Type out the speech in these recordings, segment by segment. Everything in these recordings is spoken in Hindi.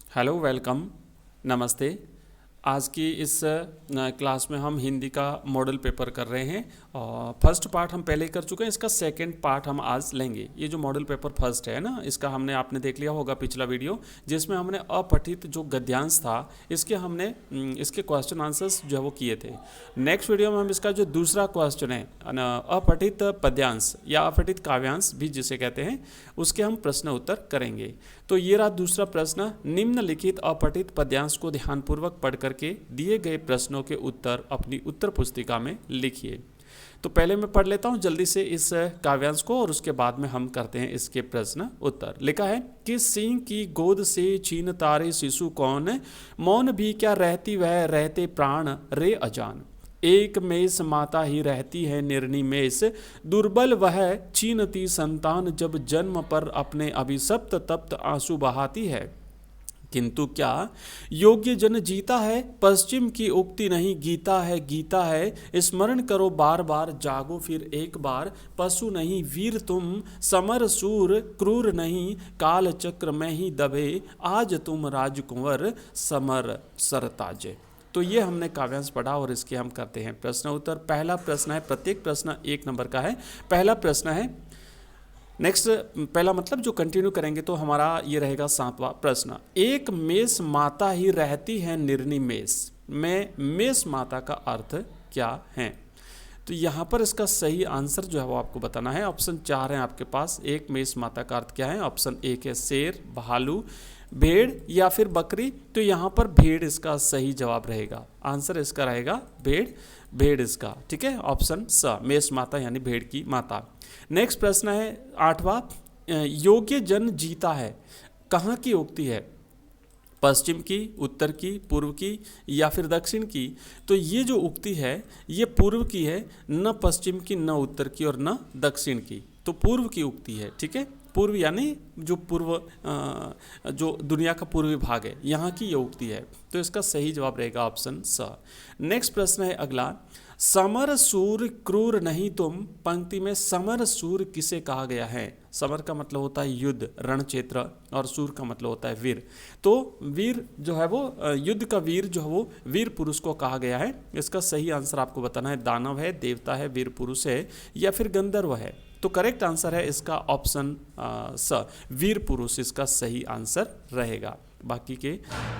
हेलो, वेलकम, नमस्ते। आज की इस क्लास में हम हिंदी का मॉडल पेपर कर रहे हैं और फर्स्ट पार्ट हम पहले कर चुके हैं। इसका सेकंड पार्ट हम आज लेंगे। ये जो मॉडल पेपर फर्स्ट है ना, इसका आपने देख लिया होगा पिछला वीडियो, जिसमें हमने अपठित जो गद्यांश था इसके क्वेश्चन आंसर्स जो है वो किए थे। नेक्स्ट वीडियो में हम इसका जो दूसरा क्वेश्चन है अपठित पद्यांश या अपठित काव्यांश भी जिसे कहते हैं, उसके हम प्रश्न उत्तर करेंगे। तो ये रहा दूसरा प्रश्न। निम्नलिखित अपठित पद्यांश को ध्यानपूर्वक पढ़ करके दिए गए प्रश्नों के उत्तर अपनी उत्तर पुस्तिका में लिखिए। तो पहले मैं पढ़ लेता हूं जल्दी से इस काव्यांश को और उसके बाद में हम करते हैं इसके प्रश्न उत्तर। लिखा है कि सिंह की गोद से छीन तारे शिशु कौन, मौन भी क्या रहती वह रहते प्राण रे अजान। एक मेष माता ही रहती है निर्निमेष, दुर्बल वह छीनती संतान जब जन्म पर अपने अभिशप्त तप्त आंसू बहाती है। किंतु क्या योग्य जन जीता है, पश्चिम की उक्ति नहीं गीता है स्मरण करो बार बार, जागो फिर एक बार, पशु नहीं वीर तुम, समर सूर क्रूर नहीं, काल चक्र में ही दबे, आज तुम राजकुंवर समर सरताजे। तो ये हमने काव्यांश पढ़ा और इसके हम करते हैं प्रश्न उत्तर। पहला प्रश्न है, प्रत्येक प्रश्न 1 नंबर का है। पहला प्रश्न है, नेक्स्ट पहला मतलब जो कंटिन्यू करेंगे तो हमारा ये रहेगा 7वां प्रश्न। एक मेष माता ही रहती है निर्निमेष में मेष माता का अर्थ क्या है? तो यहाँ पर इसका सही आंसर जो है वो आपको बताना है। ऑप्शन 4 है आपके पास। एक मेष माता का अर्थ क्या है? ऑप्शन 1 है शेर, भालू, भेड़ या फिर बकरी। तो यहाँ पर भेड़ इसका सही जवाब रहेगा। आंसर इसका रहेगा भेड़ इसका, ठीक है। ऑप्शन स, मेष माता यानी भेड़ की माता। नेक्स्ट प्रश्न है 8वां। योग्य जन जीता है कहाँ की उक्ति है? पश्चिम की, उत्तर की, पूर्व की या फिर दक्षिण की? तो ये जो उक्ति है ये पूर्व की है, न पश्चिम की, न उत्तर की और न दक्षिण की। तो पूर्व की उक्ति है, ठीक है। पूर्व यानी जो जो दुनिया का पूर्वी भाग है, यहाँ की ये उक्ति है। तो इसका सही जवाब रहेगा ऑप्शन स। नेक्स्ट प्रश्न है अगला। समर सूर क्रूर नहीं तुम, पंक्ति में समर सूर किसे कहा गया है? समर का मतलब होता है युद्ध, रण क्षेत्र, और सूर का मतलब होता है वीर। तो वीर जो है वो युद्ध का वीर जो है वो वीर पुरुष को कहा गया है। इसका सही आंसर आपको बताना है। दानव है, देवता है, वीर पुरुष है या फिर गंधर्व है? तो करेक्ट आंसर है इसका ऑप्शन स, वीर पुरुष इसका सही आंसर रहेगा। बाकी के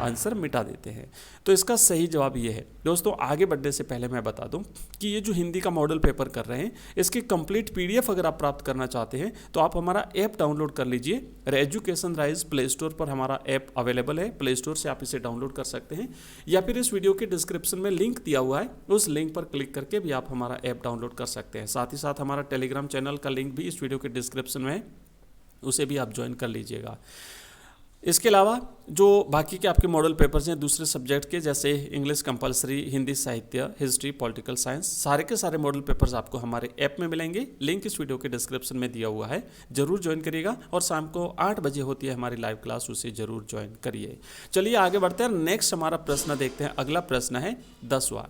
आंसर मिटा देते हैं। तो इसका सही जवाब ये है। दोस्तों आगे बढ़ने से पहले मैं बता दूं कि ये जो हिंदी का मॉडल पेपर कर रहे हैं, इसकी कंप्लीट पीडीएफ अगर आप प्राप्त करना चाहते हैं तो आप हमारा ऐप डाउनलोड कर लीजिए। एजुकेशन राइज प्ले स्टोर पर हमारा ऐप अवेलेबल है। प्ले स्टोर से आप इसे डाउनलोड कर सकते हैं या फिर इस वीडियो के डिस्क्रिप्शन में लिंक दिया हुआ है, उस लिंक पर क्लिक करके भी आप हमारा ऐप डाउनलोड कर सकते हैं। साथ ही साथ हमारा टेलीग्राम चैनल का लिंक भी इस वीडियो के डिस्क्रिप्शन में है, उसे भी आप ज्वाइन कर लीजिएगा। इसके अलावा जो बाकी के आपके मॉडल पेपर्स हैं दूसरे सब्जेक्ट के, जैसे इंग्लिश कंपलसरी, हिंदी साहित्य, हिस्ट्री, पॉलिटिकल साइंस, सारे के सारे मॉडल पेपर्स आपको हमारे ऐप में मिलेंगे। लिंक इस वीडियो के डिस्क्रिप्शन में दिया हुआ है, जरूर ज्वाइन करिएगा। और शाम को 8 बजे होती है हमारी लाइव क्लास, उसे जरूर ज्वाइन करिए। चलिए आगे बढ़ते हैं। नेक्स्ट हमारा प्रश्न देखते हैं। अगला प्रश्न है 10वां।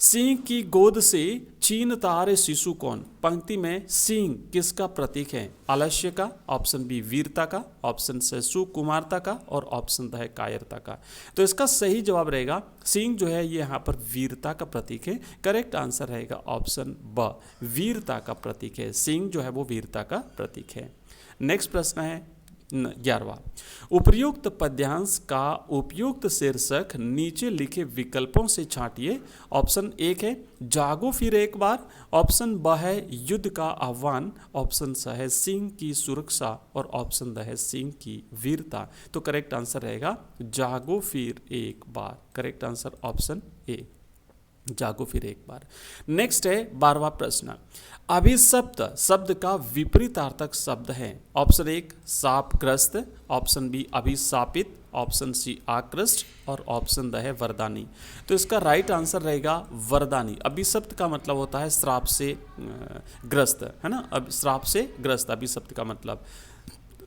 सिंह की गोद से छीन तारे शिशु कौन? पंक्ति में सिंह किसका प्रतीक है? आलस्य का, ऑप्शन बी वीरता का, ऑप्शन से सुकुमारता का और ऑप्शन है कायरता का। तो इसका सही जवाब रहेगा सिंह जो है ये यहाँ पर वीरता का प्रतीक है। करेक्ट आंसर रहेगा ऑप्शन ब, वीरता का प्रतीक है। सिंह जो है वो वीरता का प्रतीक है। नेक्स्ट प्रश्न है 11वां। उपर्युक्त पद्यांश का उपयुक्त शीर्षक नीचे लिखे विकल्पों से छांटिए। ऑप्शन 1 है जागो फिर एक बार, ऑप्शन ब है युद्ध का आह्वान, ऑप्शन स है सिंह की सुरक्षा और ऑप्शन द है सिंह की वीरता। तो करेक्ट आंसर रहेगा जागो फिर एक बार। करेक्ट आंसर ऑप्शन ए, जागो फिर एक बार। नेक्स्ट है 12वां प्रश्न। अभिशप्त शब्द का विपरीतार्थक शब्द है। ऑप्शन 1 शापग्रस्त, ऑप्शन बी अभिशापित, ऑप्शन सी आकृष्ट और ऑप्शन द है वरदानी। तो इसका राइट आंसर रहेगा वरदानी। अभिशप्त का मतलब होता है श्राप से ग्रस्त, है ना। अब श्राप से ग्रस्त अभिशप्त का मतलब।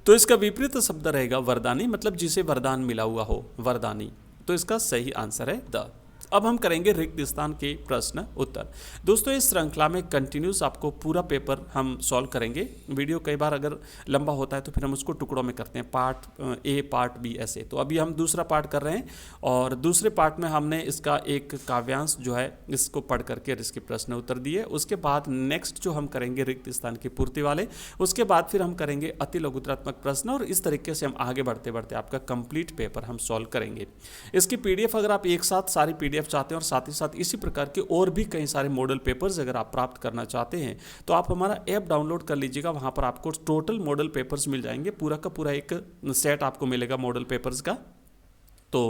तो इसका विपरीत शब्द रहेगा वरदानी, मतलब जिसे वरदान मिला हुआ हो, वरदानी। तो इसका सही आंसर है द। अब हम करेंगे रिक्त स्थान के प्रश्न उत्तर। दोस्तों इस श्रृंखला में कंटिन्यूस आपको पूरा पेपर हम सॉल्व करेंगे। वीडियो कई बार अगर लंबा होता है तो फिर हम उसको टुकड़ों में करते हैं, पार्ट ए पार्ट बी ऐसे। तो अभी हम दूसरा पार्ट कर रहे हैं और दूसरे पार्ट में हमने इसका एक काव्यांश जो है इसको पढ़ करके इसके प्रश्न उत्तर दिए। उसके बाद नेक्स्ट जो हम करेंगे रिक्त स्थान की पूर्ति वाले, उसके बाद फिर हम करेंगे अति लघुतरात्मक प्रश्न और इस तरीके से हम आगे बढ़ते बढ़ते आपका कंप्लीट पेपर हम सॉल्व करेंगे। इसकी पीडीएफ अगर आप एक साथ सारी पीडीएफ चाहते हैं और साथ ही साथ इसी प्रकार के और भी कई सारे मॉडल पेपर्स अगर आप प्राप्त करना चाहते हैं तो आप हमारा ऐप डाउनलोड कर लीजिएगा। वहां पर आपको टोटल मॉडल पेपर्स मिल जाएंगे, पूरा का पूरा एक सेट आपको मिलेगा मॉडल पेपर्स का। तो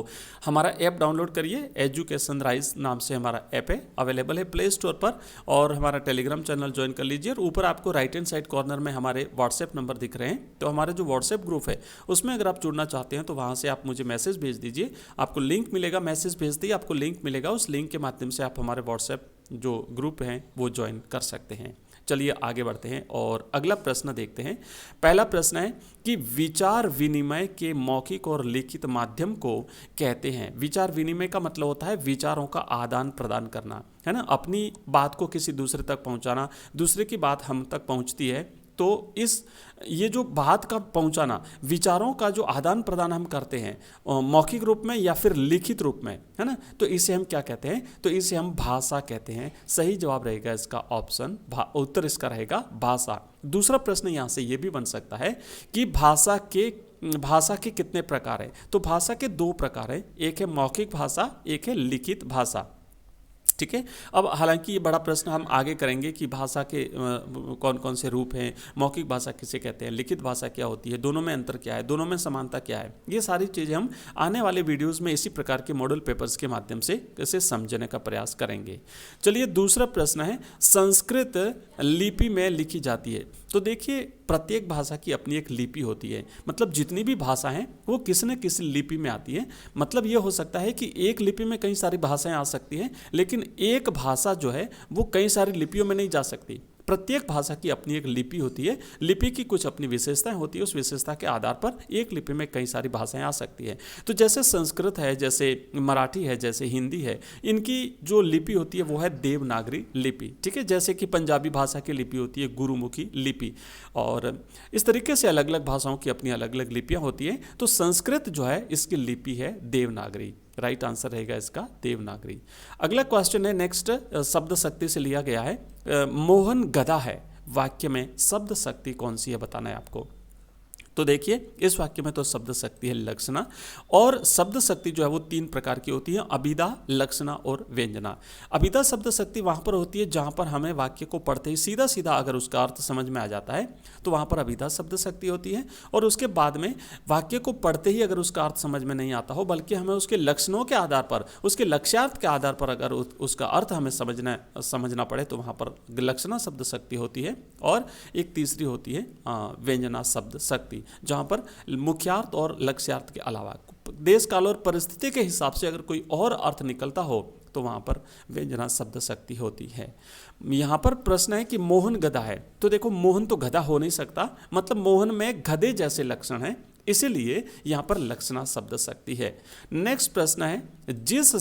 हमारा ऐप डाउनलोड करिए, एजुकेशन राइज नाम से हमारा ऐप है, अवेलेबल है प्ले स्टोर पर। और हमारा टेलीग्राम चैनल ज्वाइन कर लीजिए और ऊपर आपको राइट हैंड साइड कॉर्नर में हमारे व्हाट्सएप नंबर दिख रहे हैं। तो हमारा जो व्हाट्सएप ग्रुप है उसमें अगर आप जुड़ना चाहते हैं तो वहाँ से आप मुझे मैसेज भेज दीजिए, आपको लिंक मिलेगा, मैसेज भेज दिए आपको लिंक मिलेगा, उस लिंक के माध्यम से आप हमारे व्हाट्सएप जो ग्रुप हैं वो ज्वाइन कर सकते हैं। चलिए आगे बढ़ते हैं और अगला प्रश्न देखते हैं। पहला प्रश्न है कि विचार विनिमय के मौखिक और लिखित माध्यम को कहते हैं। विचार विनिमय का मतलब होता है विचारों का आदान प्रदान करना, है ना, अपनी बात को किसी दूसरे तक पहुंचाना, दूसरे की बात हम तक पहुंचती है तो ये जो बात का पहुंचाना, विचारों का जो आदान प्रदान हम करते हैं मौखिक रूप में या फिर लिखित रूप में, है ना, तो इसे हम क्या कहते हैं, तो इसे हम भाषा कहते हैं। सही जवाब रहेगा इसका ऑप्शन, उत्तर इसका रहेगा भाषा। दूसरा प्रश्न यहाँ से ये भी बन सकता है कि भाषा के कितने प्रकार हैं, तो भाषा के दो प्रकार हैं, एक है मौखिक भाषा, एक है लिखित भाषा। ठीक है, अब हालांकि ये बड़ा प्रश्न हम आगे करेंगे कि भाषा के कौन कौन से रूप हैं, मौखिक भाषा किसे कहते हैं, लिखित भाषा क्या होती है, दोनों में अंतर क्या है, दोनों में समानता क्या है, ये सारी चीज़ें हम आने वाले वीडियोस में इसी प्रकार के मॉडल पेपर्स के माध्यम से इसे समझने का प्रयास करेंगे। चलिए दूसरा प्रश्न है, संस्कृत लिपि में लिखी जाती है। तो देखिए प्रत्येक भाषा की अपनी एक लिपि होती है, मतलब जितनी भी भाषा हैं वो किसी न किसी लिपि में आती है। मतलब ये हो सकता है कि एक लिपि में कई सारी भाषाएं आ सकती हैं, लेकिन एक भाषा जो है वो कई सारी लिपियों में नहीं जा सकती। प्रत्येक भाषा की अपनी एक लिपि होती है, लिपि की कुछ अपनी विशेषताएं होती है, उस विशेषता के आधार पर एक लिपि में कई सारी भाषाएं आ सकती है। तो जैसे संस्कृत है, जैसे मराठी है, जैसे हिंदी है, इनकी जो लिपि होती है वो है देवनागरी लिपि। ठीक है, जैसे कि पंजाबी भाषा की लिपि होती है गुरुमुखी लिपि, और इस तरीके से अलग अलग भाषाओं की अपनी अलग अलग लिपियाँ होती हैं। तो संस्कृत जो है इसकी लिपि है देवनागरी, राइट आंसर रहेगा इसका देवनागरी। अगला क्वेश्चन है नेक्स्ट, शब्द शक्ति से लिया गया है। मोहन गधा है वाक्य में शब्द शक्ति कौन सी है बताना है आपको। तो देखिए इस वाक्य में तो शब्द शक्ति है लक्षणा, और शब्द शक्ति जो है वो तीन प्रकार की होती है, अभिधा, लक्षणा और व्यंजना। अभिधा शब्द शक्ति वहाँ पर होती है जहाँ पर हमें वाक्य को पढ़ते ही सीधा सीधा अगर उसका अर्थ समझ में आ जाता है तो वहाँ पर अभिधा शब्द शक्ति होती है। और उसके बाद में वाक्य को पढ़ते ही अगर उसका अर्थ समझ में नहीं आता हो, बल्कि हमें उसके लक्षणों के आधार पर, उसके लक्ष्यार्थ के आधार पर अगर उसका अर्थ हमें समझना पड़े तो वहाँ पर लक्षणा शब्द शक्ति होती है। और एक तीसरी होती है व्यंजना शब्द शक्ति, जहां पर मुख्यार्थ और लक्ष्यार्थ के अलावा देश काल और परिस्थिति के हिसाब से अगर कोई और अर्थ निकलता हो तो वहां पर व्यंजना शब्द शक्ति होती है। यहां पर प्रश्न है कि मोहन गधा है, तो देखो मोहन तो गधा हो नहीं सकता, मतलब मोहन में गधे जैसे लक्षण हैं, इसीलिए यहां पर लक्षणा शब्द शक्ति है। नेक्स्ट प्रश्न है, जिस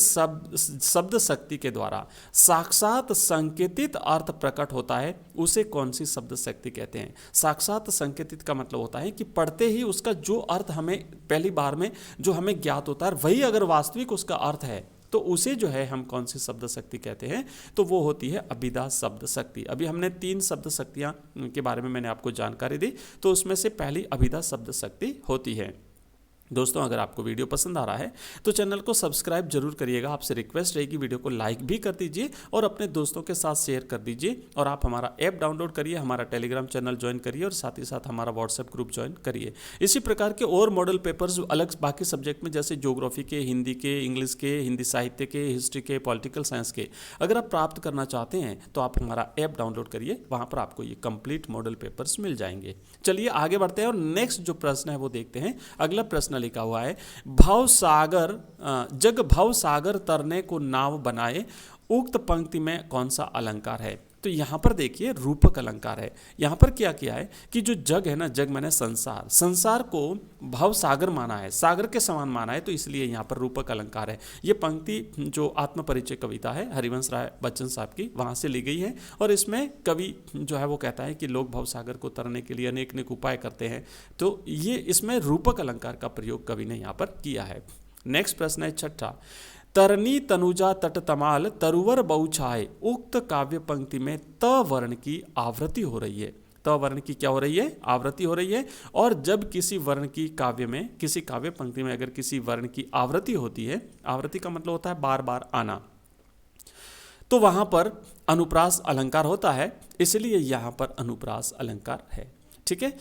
शब्द शक्ति के द्वारा साक्षात संकेतित अर्थ प्रकट होता है उसे कौन सी शब्द शक्ति कहते हैं। साक्षात संकेतित का मतलब होता है कि पढ़ते ही उसका जो अर्थ हमें पहली बार में जो हमें ज्ञात होता है वही अगर वास्तविक उसका अर्थ है तो उसे जो है हम कौन सी शब्द शक्ति कहते हैं, तो वो होती है अभिधा शब्द शक्ति। अभी हमने तीन शब्द शक्तियाँ के बारे में मैंने आपको जानकारी दी, तो उसमें से पहली अभिधा शब्द शक्ति होती है। दोस्तों अगर आपको वीडियो पसंद आ रहा है तो चैनल को सब्सक्राइब जरूर करिएगा, आपसे रिक्वेस्ट रहेगी वीडियो को लाइक भी कर दीजिए और अपने दोस्तों के साथ शेयर कर दीजिए। और आप हमारा ऐप डाउनलोड करिए, हमारा टेलीग्राम चैनल ज्वाइन करिए और साथ ही साथ हमारा व्हाट्सएप ग्रुप ज्वाइन करिए। इसी प्रकार के और मॉडल पेपर्स अलग बाकी सब्जेक्ट में जैसे ज्योग्राफी के, हिंदी के, इंग्लिश के, हिंदी साहित्य के, हिस्ट्री के, पॉलिटिकल साइंस के अगर आप प्राप्त करना चाहते हैं तो आप हमारा ऐप डाउनलोड करिए, वहाँ पर आपको ये कंप्लीट मॉडल पेपर्स मिल जाएंगे। चलिए आगे बढ़ते हैं और नेक्स्ट जो प्रश्न है वो देखते हैं। अगला प्रश्न लिखा हुआ है, जग भव सागर तरने को नाव बनाए, उक्त पंक्ति में कौन सा अलंकार है। तो यहाँ पर देखिए रूपक अलंकार है। यहाँ पर क्या किया है कि जो जग है ना, जग माने संसार, संसार को भव सागर माना है, सागर के समान माना है, तो इसलिए यहाँ पर रूपक अलंकार है। ये पंक्ति जो आत्म परिचय कविता है हरिवंश राय बच्चन साहब की, वहाँ से ली गई है। और इसमें कवि जो है वो कहता है कि लोग भव सागर को तरने के लिए अनेक अनेक उपाय करते हैं, तो ये इसमें रूपक अलंकार का प्रयोग कवि ने यहाँ पर किया है। नेक्स्ट प्रश्न है छठा, तरनी तनुजा तट तमाल तरुवर बहुछाए, उक्त काव्य पंक्ति में त वर्ण की आवृत्ति हो रही है। त वर्ण की क्या हो रही है? आवृत्ति हो रही है। और जब किसी वर्ण की काव्य में, किसी काव्य पंक्ति में अगर किसी वर्ण की आवृत्ति होती है, आवृत्ति का मतलब होता है बार बार आना, तो वहां पर अनुप्रास अलंकार होता है, इसलिए यहां पर अनुप्रास अलंकार है। ठीक है,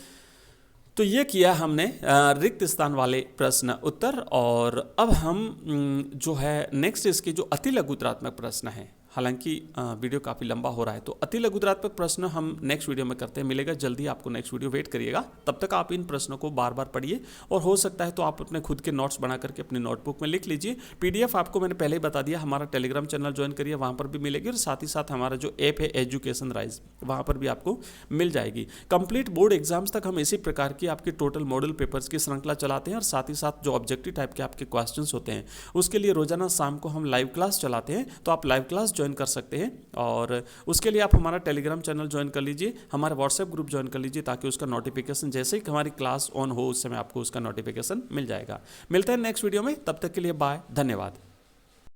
तो ये किया हमने रिक्त स्थान वाले प्रश्न उत्तर। और अब हम जो है नेक्स्ट इसके जो अति लघुतरात्मक प्रश्न हैं, हालांकि वीडियो काफ़ी लंबा हो रहा है, तो अति लघुतरात्मक प्रश्न हम नेक्स्ट वीडियो में करते हैं। मिलेगा जल्दी आपको नेक्स्ट वीडियो, वेट करिएगा। तब तक आप इन प्रश्नों को बार बार पढ़िए, और हो सकता है तो आप अपने खुद के नोट्स बना करके अपनी नोटबुक में लिख लीजिए। पीडीएफ आपको मैंने पहले ही बता दिया, हमारा टेलीग्राम चैनल ज्वाइन करिए, वहाँ पर भी मिलेगी। और साथ ही साथ हमारा जो ऐप है एजुकेशन राइज, वहाँ पर भी आपको मिल जाएगी। कंप्लीट बोर्ड एग्जाम्स तक हम इसी प्रकार की आपके टोटल मॉडल पेपर्स की श्रृंखला चलाते हैं, और साथ ही साथ जो ऑब्जेक्टिव टाइप के आपके क्वेश्चन होते हैं उसके लिए रोजाना शाम को हम लाइव क्लास चलाते हैं, तो आप लाइव क्लास ज्वाइन कर सकते हैं। और उसके लिए आप हमारा टेलीग्राम चैनल ज्वाइन कर लीजिए, हमारा व्हाट्सएप ग्रुप ज्वाइन कर लीजिए, ताकि उसका नोटिफिकेशन जैसे ही हमारी क्लास ऑन हो उस समय आपको उसका नोटिफिकेशन मिल जाएगा। मिलते हैं नेक्स्ट वीडियो में, तब तक के लिए बाय, धन्यवाद।